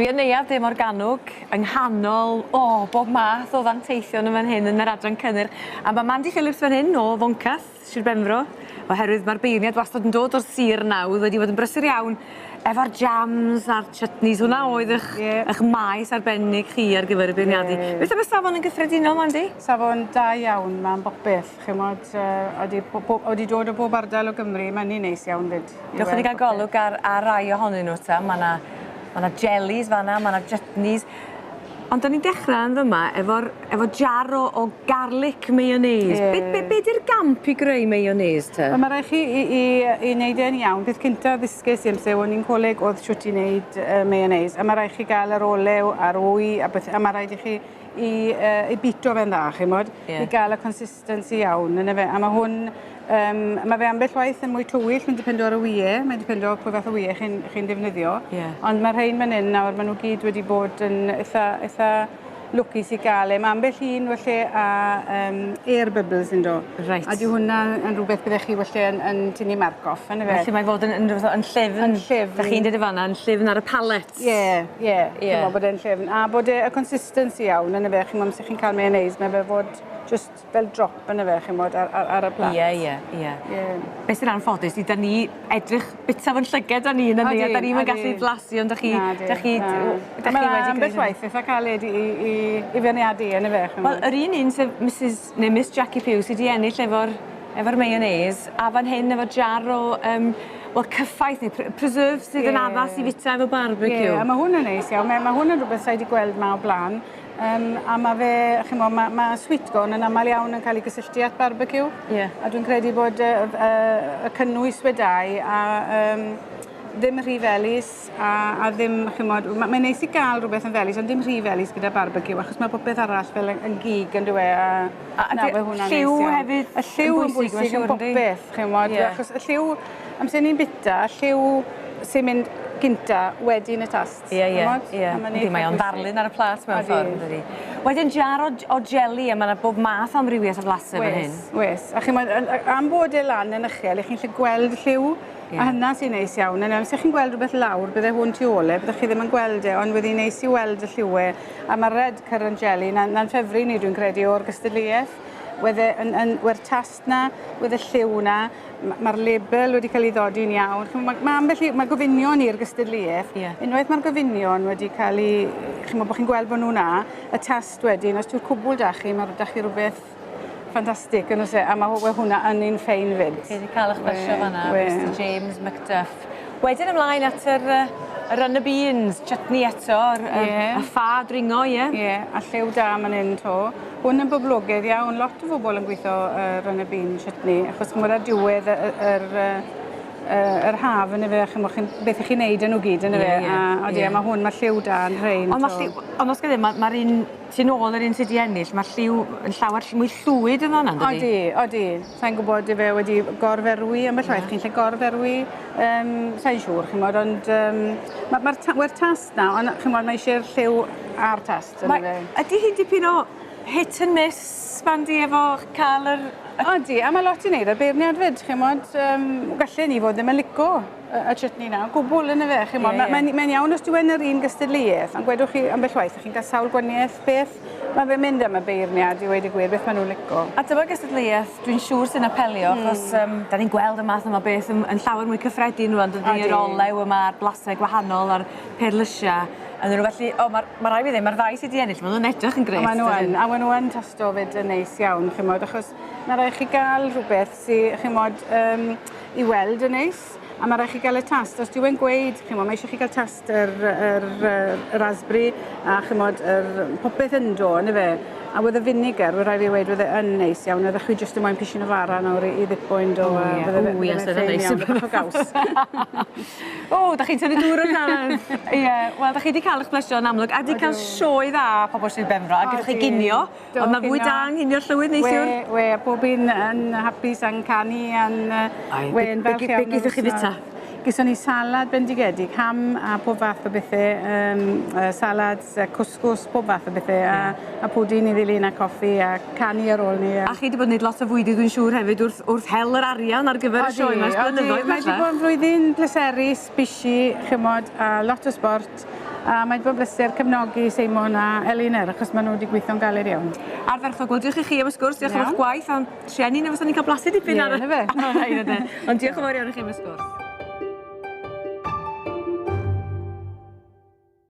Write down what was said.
Dwi yn neuaf De Morgannwg yng nghanol bob math o fanteithion yn fan hyn yn yr adran cynnyrch. A mae Mandy Phillips fan hyn o Foncath, Sir Benfro, oherwydd mae'r beirniad wastad yn dod o'r Sir Nawdd wedi bod yn brysur iawn efo'r jams a'r chutneys. Hwna oedd eich maes arbennig chi ar gyfer y beirniadu. Beth am y safon yn gyffredinol, Mandy? Safon da iawn, mae'n bopeth. Chymod, wedi dod o bob ardal o Gymru, mae'n un neis iawn fyd. Dewch wedi cael golwg ar rai ohonyn nhw ta. Mae yna jellies fan'na, mae yna chutneys. Ond da ni'n dechrau yn fyma efo jar o garlic mayonnaise. Be di'r gamp i greu mayonnaise ta? Mae rhaid chi i wneud e'n iawn. Bydd cynta ddysgus i amser, o'n i'n coleg oedd siwt i wneud mayonnaise. A mae rhaid chi gael yr olew a'r wy, a mae rhaid i chi i bito fe'n dda, chymod, i gael y consistency iawn. A mae hwn, mae fe ambell waith yn mwy tywyll, mae'n dipendo ar y wyau, mae'n dipendo pwy fath o wyau chi'n defnyddio. Ond mae'r rhain fan hyn nawr, maen nhw gyd wedi bod yn eitha lwcus i gael. Mae ambell un felly a air bubbles yn do. A di hwnna yn rhywbeth byddech chi felly yn tynnu marc-off. Felly mae fod yn llyfn. Da chi'n dweud fan'na, yn llyfn ar y pallet. Ie. Mae bod e'n llyfn. A bod y consistency iawn yn y fe, chi'n meddwl sy'n chi'n cael mayonnaise, mae fe fod just fel drop yn y fe, chi'n modd, ar y plat. Ie. Be sy'n anffodus, da ni edrych bita fo'n llyged o ni yn y ni, a da ni'n gallu blasu, ond da chi wedi creu. Mae'n beth waith, eitha caled i feirniadu yn y fe. Wel, yr un sef Miss Jackie Pugh sydd wedi ennill efo'r mayonnaise, a fan hyn efo jar o cyffaith neu preserves sydd yn addas i fita efo barbecue. Ie, mae hwn yn neis iawn. Mae hwn yn rhywbeth sydd wedi gweld ma o blaen. A mae fe, mae sweet corn yn aml iawn yn cael ei gysylltu at barbecue. A dwi'n credu bod y cynnwys wedau a ddim rhy felys a ddim, mae'n neis i gael rhywbeth yn felys, ond ddim rhy felys gyda barbecue, achos mae popeth arall fel yn gig yn dweud. A lliw hefyd y lliw yn bwysig yn popeth, achos y lliw, amser ni'n bita, lliw sy'n mynd gynta wedyn y tast. Ie. Mae o'n ddarlun ar y plat mewn ffordd. Wedyn jar o jelly, a mae yna bob math o amrywiaeth o flasau fan hyn. Wes. A am bod e lan yn uchel, chi'n lle gweld lliw, a hynna sy'n neis iawn. Os chi'n gweld rhywbeth lawr, bydde hwn tu ole, byddech chi ddim yn gweld e, ond bydde neis i weld y lliwau. A mae red currant jelly, na'n ffefru ni dwi'n credu o'r gystadleuaeth. We'r tast na, wedd y lliw na, mae'r label wedi cael ei ddodi'n iawn. Mae gofinion i'r gystadleuaeth. Unwaith mae'r gofinion wedi cael ei... bod chi'n gweld bod nhw na, y tast wedyn, os dwi'n cwbl da chi, mae da chi rhywbeth ffantastig yn ose, a mae hwnna yn un ffein fyd. Chi wedi cael eich bysio fan'na, Mr James Macduff. Wedyn ymlaen at yr run the beans, chutney eto, a ffa dringo, Ie, a lliw da man hyn to. Hwn yn boblogaidd iawn, lot o bobl yn gweithio run the bean chutney, achos chymod ar diwedd yr haf yn y fe, beth ych chi'n neud yn nhw gyd yn y fe, a mae hwn, mae lliw da yn rhain. Ond os gyda, mae'r un sy'n ôl yr un sydd wedi ennill, mae'r lliw yn llawer mwy llwyd yn hwnna, dydi? Odi. Sa'n gwybod i fe wedi gorferwi, ambell waith chi'n lle gorferwi, sa'n siŵr, chymod, ond mae'r tast na, ond chymod, mae eisiau'r lliw a'r tast yn y fe. Ydy hi'n dipyn o hit and miss, Mandy, efo cael yr... Odi, a mae lot i wneud ar beirniad fyd, chymod, gallu ni fod ddim yn lico y chutney na, gwbl yn y fe, chymod. Mae'n iawn os dwi'n yr un gystadleuaeth, ond gwedwch chi ambell waith, chi'n cael sawl gwaniaeth beth, mae fe'n mynd am y beirniad i wedi gwir beth maen nhw'n lico. A dyma gystadleuaeth, dwi'n siŵr sy'n apelio, achos da ni'n gweld y math yma beth yn llawer mwy cyffredin rwan, dydy'r olew yma'r blasau gwahanol a'r perlysia. Yn rhywbeth felly, mae rai fi ddim, mae'r ddau sydd wedi ennill, maen nhw'n edrych yn gret. A maen nhw yn tasto fyd yn neis iawn, chymod, achos mae rai chi gael rhywbeth sy'n, chymod, i weld yn neis, a mae rai chi gael y tast. Os dwi'n gweud, chymod, mae eisiau chi gael tast yr raspberry, a chymod, popeth yndo, yn y fe. A wedd y vinegar, wedd rai fi weid, wedd yn neis iawn, a ddechrau jyst ymlaen pishin o fara nawr i ddipwyn do. Ie, sydd yn neis. Bach o gaws. Da chi'n tynnu dŵr o'n rhan. Wel, da chi wedi cael eich blesio yn amlwg, a wedi cael sioe dda pobl sydd Benfro, a gyda chi ginio, ond mae fwy da anghinio'r llywydd neithiwr. Pob un yn hapus a'n canu, a'n we'n fel iawn. Be gyda chi fita? Gyson ni salad bendigedig, ham a pob fath o bethau, salads, cwsgws, pob fath o bethau, a pwdin i ddilyn a coffi a canu ar ôl ni. A chi wedi bod yn gwneud lot o fwydydd, dwi'n siŵr hefyd, wrth hel yr arian ar gyfer y sioe. Mae wedi bod yn flwyddyn pleserus, busy, chymod, a lot o sport. A mae 'di bod bleser cefnogi Seimon a Elin achos maen nhw wedi gweithio'n galed iawn. Arferchog, wel diolch i chi am y sgwrs, diolch am Iawn. eich gwaith, ond Sieni, neu fysa ni'n cael blasu dipyn Ie, ar y... 'na fe. Ond diolch yn fawr iawn i chi am y sgwrs.